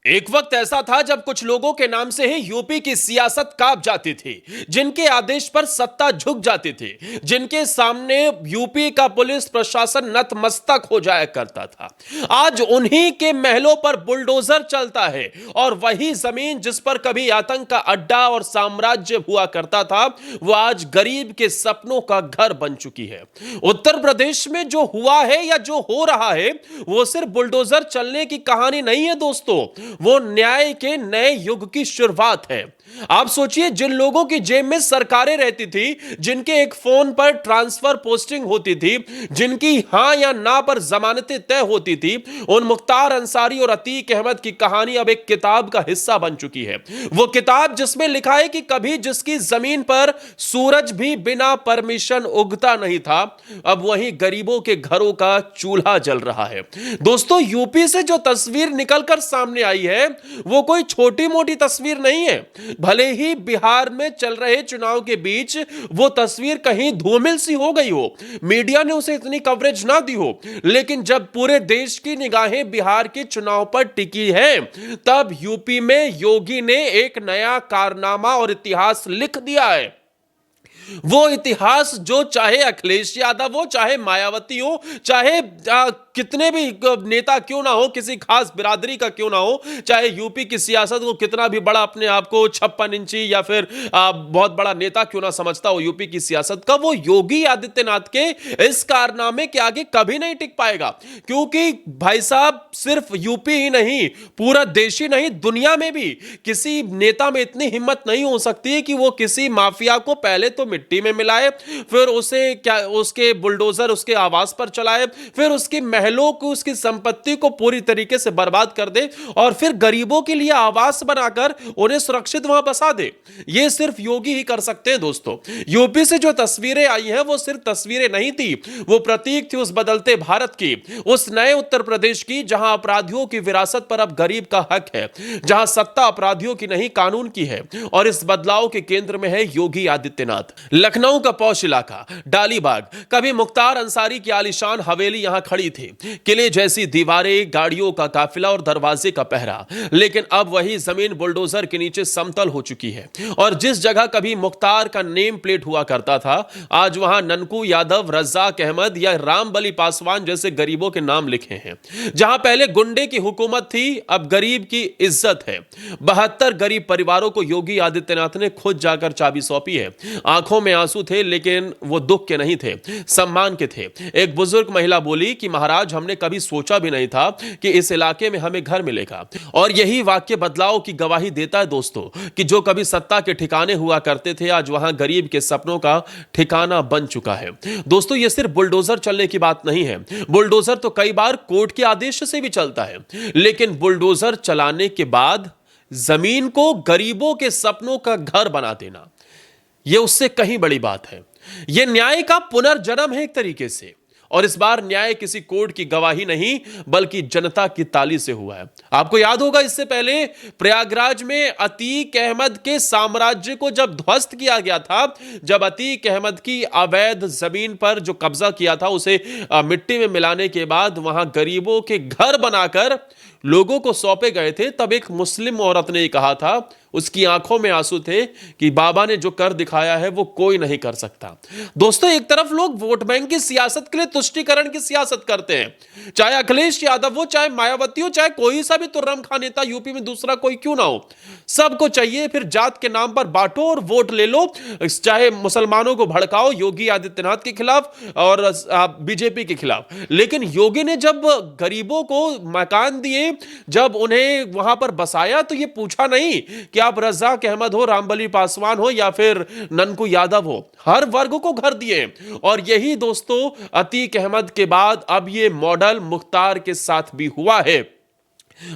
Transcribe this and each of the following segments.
एक वक्त ऐसा था जब कुछ लोगों के नाम से ही यूपी की सियासत कांप जाती थी, जिनके आदेश पर सत्ता झुक जाती थी, जिनके सामने यूपी का पुलिस प्रशासन नतमस्तक हो जाया करता था। आज उन्हीं के महलों पर बुलडोजर चलता है और वही जमीन जिस पर कभी आतंक का अड्डा और साम्राज्य हुआ करता था, वो आज गरीब के सपनों का घर बन चुकी है। उत्तर प्रदेश में जो हुआ है या जो हो रहा है, वो सिर्फ बुलडोजर चलने की कहानी नहीं है दोस्तों, वो न्याय के नए युग की शुरुआत है। आप सोचिए, जिन लोगों की जेब में सरकारें रहती थी, जिनके एक फोन पर ट्रांसफर पोस्टिंग होती थी, जिनकी हां या ना पर जमानतें तय होती थी, उन मुख्तार अंसारी और अतीक अहमद की कहानी अब एक किताब का हिस्सा बन चुकी है। वो किताब जिसमें लिखा है कि कभी जिसकी जमीन पर सूरज भी बिना परमिशन उगता नहीं था, अब वही गरीबों के घरों का चूल्हा जल रहा है। दोस्तों, यूपी से जो तस्वीर निकलकर सामने आई है, वो कोई छोटी मोटी तस्वीर नहीं है। भले ही बिहार में चल रहे चुनाव के बीच वो तस्वीर कहीं धूमिल सी हो गई हो, मीडिया ने उसे इतनी कवरेज ना दी हो, लेकिन जब पूरे देश की निगाहें बिहार के चुनाव पर टिकी है, तब यूपी में योगी ने एक नया कारनामा और इतिहास लिख दिया है। वो इतिहास जो चाहे अखिलेश यादव हो, चाहे मायावती हो, चाहे कितने भी नेता क्यों ना हो, किसी खास बिरादरी का क्यों ना हो, चाहे यूपी की सियासत को कितना भी बड़ा अपने आप को 56 इंची या फिर बहुत बड़ा नेता क्यों ना समझता हो यूपी की सियासत का, वो योगी आदित्यनाथ के इस कारनामे के आगे कभी नहीं टिक पाएगा। क्योंकि भाई साहब, सिर्फ यूपी ही नहीं, पूरा देश ही नहीं, दुनिया में भी किसी नेता में इतनी हिम्मत नहीं हो सकती है कि वो किसी माफिया को पहले तो मिट्टी में मिलाए, फिर उसे क्या उसके बुलडोजर उसके आवास पर चलाए, फिर उसकी महलों को, उसकी संपत्ति को पूरी तरीके से बर्बाद कर दे, और फिर गरीबों के लिए आवास बनाकर उन्हें सुरक्षित वहां बसा दे। यह सिर्फ योगी ही कर सकते हैं दोस्तों। यूपी से जो तस्वीरें आई हैं, वो सिर्फ तस्वीरें नहीं थी, वो प्रतीक थी उस बदलते भारत की, उस नए उत्तर प्रदेश की, जहां अपराधियों की विरासत पर अब गरीब का हक है, जहां सत्ता अपराधियों की नहीं कानून की है, और इस बदलाव के केंद्र में है योगी आदित्यनाथ। लखनऊ का पौष इलाका डालीबाग, कभी मुख्तार अंसारी की आलीशान हवेली यहां खड़ी थी, किले जैसी दीवारें, गाड़ियों का काफिला और दरवाजे का पहरा, लेकिन अब वही जमीन बुलडोजर के नीचे समतल हो चुकी है। और जिस जगह कभी मुख्तार का नेम प्लेट हुआ करता था, आज वहां ननकू यादव, रज्जाक अहमद या रामबली पासवान जैसे गरीबों के नाम लिखे हैं। जहां पहले गुंडे की हुकूमत थी, अब गरीब की इज्जत है। 72 गरीब परिवारों को योगी आदित्यनाथ ने खुद जाकर चाबी सौंपी है। आंखों में आंसू थे, लेकिन वो दुख के नहीं थे, सम्मान के थे। एक बुजुर्ग महिला बोली कि महाराज, हमने कभी सोचा भी नहीं था कि इस इलाके में हमें घर मिलेगा। और यही वाक्य बदलाव की गवाही देता है दोस्तों, कि जो कभी सत्ता के ठिकाने हुआ करते थे, आज वहां गरीब के सपनों का ठिकाना बन चुका है। दोस्तों, यह सिर्फ बुलडोजर चलने की बात नहीं है। बुलडोजर तो कई बार कोर्ट के आदेश से भी चलता है, लेकिन बुलडोजर चलाने के बाद जमीन को गरीबों के सपनों का घर बना देना, यह उससे कहीं बड़ी बात है। यह न्याय का पुनर्जन्म है एक तरीके से। और इस बार न्याय किसी कोर्ट की गवाही नहीं, बल्कि जनता की ताली से हुआ है। आपको याद होगा, इससे पहले प्रयागराज में अतीक अहमद के साम्राज्य को जब ध्वस्त किया गया था, जब अतीक अहमद की अवैध जमीन पर जो कब्जा किया था, उसे मिट्टी में मिलाने के बाद वहां गरीबों के घर बनाकर लोगों को सौंपे गए थे, तब एक मुस्लिम औरत ने कहा था, उसकी आंखों में आंसू थे, कि बाबा ने जो कर दिखाया है वो कोई नहीं कर सकता। दोस्तों, एक तरफ लोग वोट बैंक की सियासत के लिए तुष्टीकरण की सियासत करते हैं, चाहे अखिलेश यादव हो, चाहे मायावती हो, चाहे कोई सा भी तुर्रम खा नेता यूपी में दूसरा कोई क्यों ना हो, सबको चाहिए फिर जात के नाम पर बांटो और वोट ले लो, चाहे मुसलमानों को भड़काओ योगी आदित्यनाथ के खिलाफ और बीजेपी के खिलाफ। लेकिन योगी ने जब गरीबों को मकान दिए, जब उन्हें वहां पर बसाया, तो यह पूछा नहीं कि आप रज्जाक अहमद हो, रामबली पासवान हो या फिर ननकू यादव हो, हर वर्ग को घर दिए। और यही दोस्तों, अतीक अहमद के बाद अब यह मॉडल मुख्तार के साथ भी हुआ है।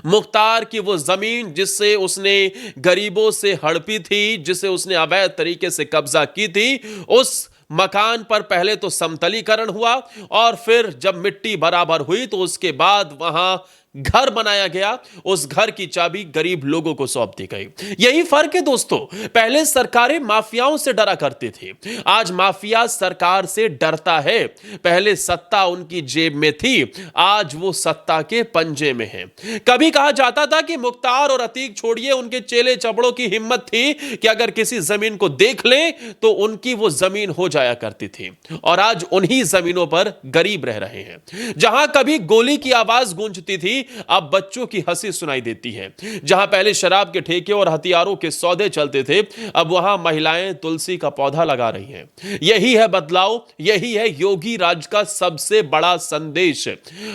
मुख्तार की वो जमीन जिससे उसने गरीबों से हड़पी थी, जिसे उसने अवैध तरीके से कब्जा की थी, उस मकान पर पहले तो समतलीकरण हुआ, और फिर जब मिट्टी बराबर हुई तो उसके बाद वहां घर बनाया गया, उस घर की चाबी गरीब लोगों को सौंप दी गई। यही फर्क है दोस्तों। पहले सरकारें माफियाओं से डरा करती थी, आज माफिया सरकार से डरता है। पहले सत्ता उनकी जेब में थी, आज वो सत्ता के पंजे में है। कभी कहा जाता था कि मुख्तार और अतीक छोड़िए, उनके चेले चबड़ों की हिम्मत थी कि अगर किसी जमीन को देख लें तो उनकी वो जमीन हो जाया करती थी। और आज उन्हीं जमीनों पर गरीब रह रहे हैं। जहां कभी गोली की आवाज गूंजती थी, अब बच्चों की हंसी सुनाई देती है। जहां पहले शराब के ठेके और हथियारों के सौदे चलते थे, अब वहां महिलाएं तुलसी का पौधा लगा रही हैं। यही है बदलाव, यही है योगी राज का सबसे बड़ा संदेश।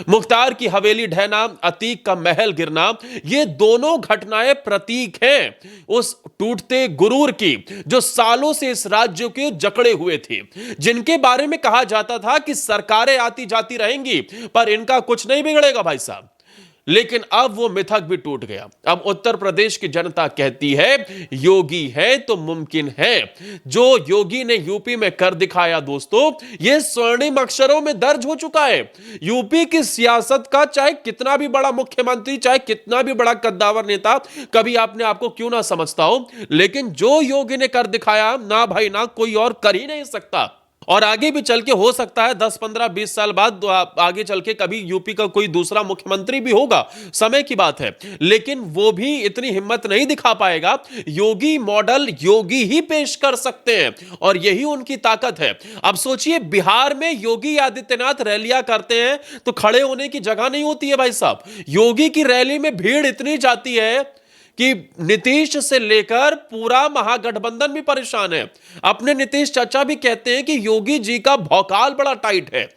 मुख्तार की हवेली ढहना, अतीक का महल गिरना, ये दोनों घटनाएं प्रतीक हैं उस टूटते गुरूर की जो सालों से इस राज्य के जकड़े हुए थे, जिनके बारे में कहा जाता था कि सरकारें आती जाती रहेंगी पर इनका कुछ नहीं बिगड़ेगा भाई साहब। लेकिन अब वो मिथक भी टूट गया। अब उत्तर प्रदेश की जनता कहती है योगी है तो मुमकिन है। जो योगी ने यूपी में कर दिखाया दोस्तों, ये स्वर्णिम अक्षरों में दर्ज हो चुका है। यूपी की सियासत का चाहे कितना भी बड़ा मुख्यमंत्री, चाहे कितना भी बड़ा कद्दावर नेता कभी आपने आपको क्यों ना समझता हो, लेकिन जो योगी ने कर दिखाया ना भाई ना कोई और कर ही नहीं सकता। और आगे भी चल के हो सकता है 10, 15, 20 साल बाद आगे चल के कभी यूपी का कोई दूसरा मुख्यमंत्री भी होगा, समय की बात है, लेकिन वो भी इतनी हिम्मत नहीं दिखा पाएगा। योगी मॉडल योगी ही पेश कर सकते हैं और यही उनकी ताकत है। अब सोचिए बिहार में योगी आदित्यनाथ रैलियां करते हैं तो खड़े होने की जगह नहीं होती है भाई साहब। योगी की रैली में भीड़ इतनी जाती है कि नीतीश से लेकर पूरा महागठबंधन भी परेशान है। अपने नीतीश चाचा भी कहते हैं कि योगी जी का भौकाल बड़ा टाइट है।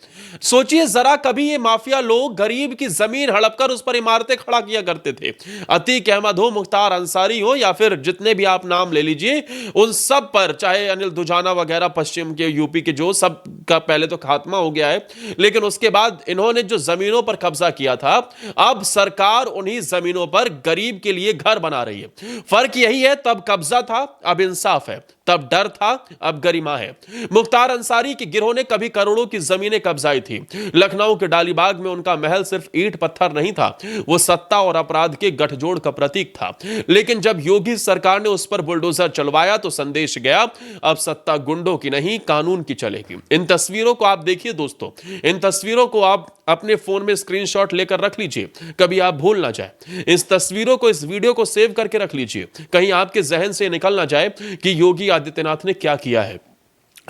सोचिए जरा, कभी ये माफिया लोग गरीब की जमीन हड़पकर उस पर इमारतें खड़ा किया करते थे। अतीक अहमद हो, मुख्तार अंसारी हो, या फिर जितने भी आप नाम ले लीजिए, उन सब पर, चाहे अनिल दुजाना वगैरह पश्चिम के यूपी के, जो सब का पहले तो खात्मा हो गया है, लेकिन उसके बाद इन्होंने जो जमीनों पर कब्जा किया था, अब सरकार उन्हीं जमीनों पर गरीब के लिए घर बना रही है। फर्क यही है, तब कब्जा था अब इंसाफ है, तब डर था अब गरिमा है। मुख्तार अंसारी के गिरोह ने कभी करोड़ों की जमीनें कब्जाई थी। लखनऊ के डालीबाग में उनका महल सिर्फ ईंट पत्थर नहीं था, वो सत्ता और अपराध के गठजोड़ का प्रतीक था। लेकिन जब योगी सरकार ने उस पर बुलडोजर चलवाया तो संदेश गया, अब सत्ता गुंडों की नहीं कानून की चलेगी। इन तस्वीरों को आप देखिए दोस्तों, इन तस्वीरों को आप अपने फोन में स्क्रीनशॉट लेकर रख लीजिए, कभी आप भूल ना जाए। इस तस्वीरों को, इस वीडियो को सेव करके रख लीजिए, कहीं आपके जहन से निकल ना जाए कि योगी आदित्यनाथ ने क्या किया है।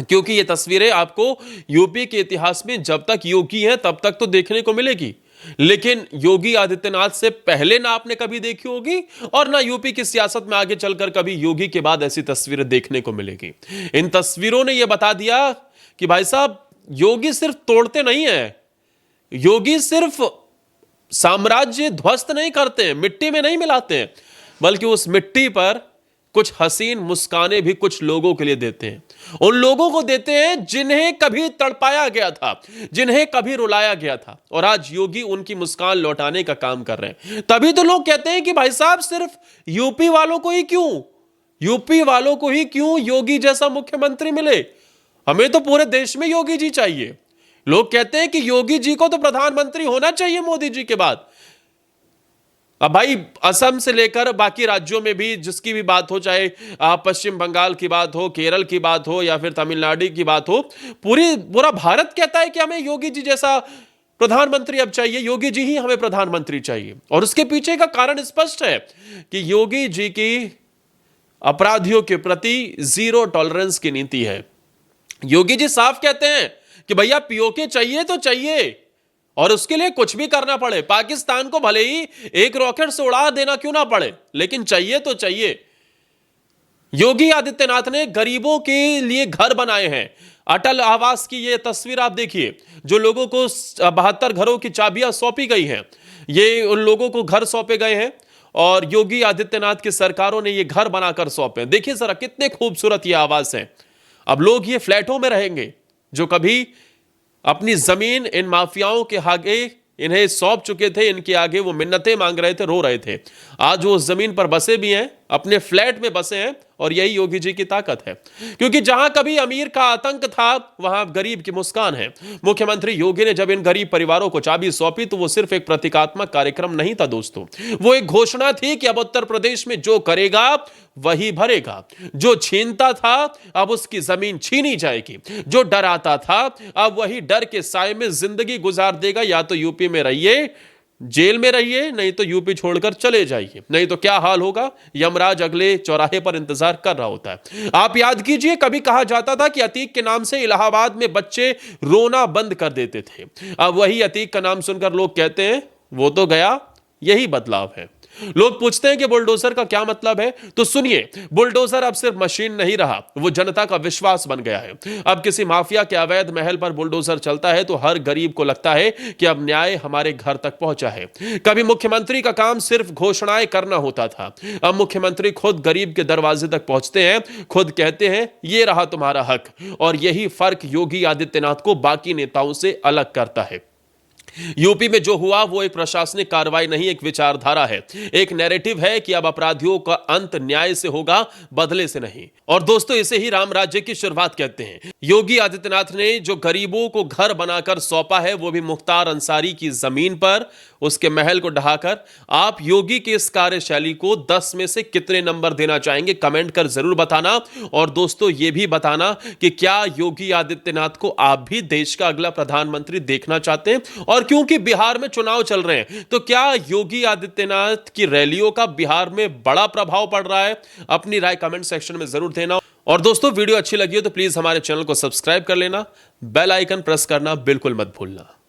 क्योंकि ये तस्वीरें आपको यूपी के इतिहास में जब तक योगी हैं तब तक तो देखने को मिलेगी, लेकिन योगी आदित्यनाथ से पहले ना आपने कभी देखी होगी और ना यूपी की सियासत में आगे चलकर कभी योगी के बाद ऐसी तस्वीरें देखने को मिलेगी। इन तस्वीरों ने यह बता दिया कि भाई साहब, योगी सिर्फ तोड़ते नहीं है, योगी सिर्फ साम्राज्य ध्वस्त नहीं करते हैं, मिट्टी में नहीं मिलाते हैं, बल्कि उस मिट्टी पर कुछ हसीन मुस्कानें भी कुछ लोगों के लिए देते हैं। उन लोगों को देते हैं जिन्हें कभी तड़पाया गया था, जिन्हें कभी रुलाया गया था, और आज योगी उनकी मुस्कान लौटाने का काम कर रहे हैं। तभी तो लोग कहते हैं कि भाई साहब, सिर्फ यूपी वालों को ही क्यों, यूपी वालों को ही क्यों योगी जैसा मुख्यमंत्री मिले, हमें तो पूरे देश में योगी जी चाहिए। लोग कहते हैं कि योगी जी को तो प्रधानमंत्री होना चाहिए मोदी जी के बाद। अब भाई, असम से लेकर बाकी राज्यों में भी जिसकी भी बात हो, चाहे पश्चिम बंगाल की बात हो, केरल की बात हो, या फिर तमिलनाडु की बात हो, पूरा भारत कहता है कि हमें योगी जी जैसा प्रधानमंत्री अब चाहिए, योगी जी ही हमें प्रधानमंत्री चाहिए। और उसके पीछे का कारण स्पष्ट है कि योगी जी की अपराधियों के प्रति जीरो टॉलरेंस की नीति है। योगी जी साफ कहते हैं कि भैया पीओके चाहिए तो चाहिए, और उसके लिए कुछ भी करना पड़े, पाकिस्तान को भले ही एक रॉकेट से उड़ा देना क्यों ना पड़े, लेकिन चाहिए तो चाहिए। योगी आदित्यनाथ ने गरीबों के लिए घर बनाए हैं। अटल आवास की ये तस्वीर आप देखिए, जो लोगों को 72 घरों की चाबियां सौंपी गई हैं, ये उन लोगों को घर सौंपे गए हैं और योगी आदित्यनाथ की सरकारों ने ये घर बनाकर सौंपे। देखिए जरा कितने खूबसूरत ये आवास हैं। अब लोग ये फ्लैटों में रहेंगे, जो कभी अपनी जमीन इन माफियाओं के आगे इन्हें सौंप चुके थे, इनके आगे वो मिन्नतें मांग रहे थे, रो रहे थे, आज वो उस जमीन पर बसे भी हैं अपने फ्लैट में बसे हैं और यही योगी जी की ताकत है, क्योंकि जहां कभी अमीर का आतंक था वहां गरीब की मुस्कान है। मुख्यमंत्री योगी ने जब इन गरीब परिवारों को चाबी सौंपी तो वो सिर्फ एक प्रतीकात्मक कार्यक्रम नहीं था दोस्तों, वो एक घोषणा थी कि अब उत्तर प्रदेश में जो करेगा वही भरेगा। जो छीनता था अब उसकी जमीन छीनी जाएगी, जो डराता था अब वही डर के साए में जिंदगी गुजार देगा। या तो यूपी में रहिए, जेल में रहिए, नहीं तो यूपी छोड़कर चले जाइए, नहीं तो क्या हाल होगा यमराज अगले चौराहे पर इंतजार कर रहा होता है। आप याद कीजिए, कभी कहा जाता था कि अतीक के नाम से इलाहाबाद में बच्चे रोना बंद कर देते थे। अब वही अतीक का नाम सुनकर लोग कहते हैं वो तो गया। यही बदलाव है। लोग पूछते हैं कि बुलडोजर का क्या मतलब है, तो सुनिए, बुलडोजर अब सिर्फ मशीन नहीं रहा, वो जनता का विश्वास बन गया है। अब किसी माफिया के अवैध महल पर बुलडोजर चलता है तो हर गरीब को लगता है कि अब न्याय हमारे घर तक पहुंचा है। कभी मुख्यमंत्री का काम सिर्फ घोषणाएं करना होता था, अब मुख्यमंत्री खुद गरीब के दरवाजे तक पहुंचते हैं, खुद कहते हैं ये रहा तुम्हारा हक। और यही फर्क योगी आदित्यनाथ को बाकी नेताओं से अलग करता है। यूपी में जो हुआ वो एक प्रशासनिक कार्रवाई नहीं, एक विचारधारा है, एक नैरेटिव है कि अब अपराधियों का अंत न्याय से होगा, बदले से नहीं। और दोस्तों, इसे ही राम राज्य की शुरुआत कहते हैं। योगी आदित्यनाथ ने जो गरीबों को घर बनाकर सौंपा है वो भी मुख्तार अंसारी की जमीन पर, उसके महल को ढहाकर। आप योगी की इस कार्यशैली को 10 में से कितने नंबर देना चाहेंगे, कमेंट कर जरूर बताना। और दोस्तों, यह भी बताना कि क्या योगी आदित्यनाथ को आप भी देश का अगला प्रधानमंत्री देखना चाहते हैं। और क्योंकि बिहार में चुनाव चल रहे हैं तो क्या योगी आदित्यनाथ की रैलियों का बिहार में बड़ा प्रभाव पड़ रहा है, अपनी राय कमेंट सेक्शन में जरूर देना। और दोस्तों, वीडियो अच्छी लगी हो तो प्लीज हमारे चैनल को सब्सक्राइब कर लेना, बेल आइकन प्रेस करना बिल्कुल मत भूलना।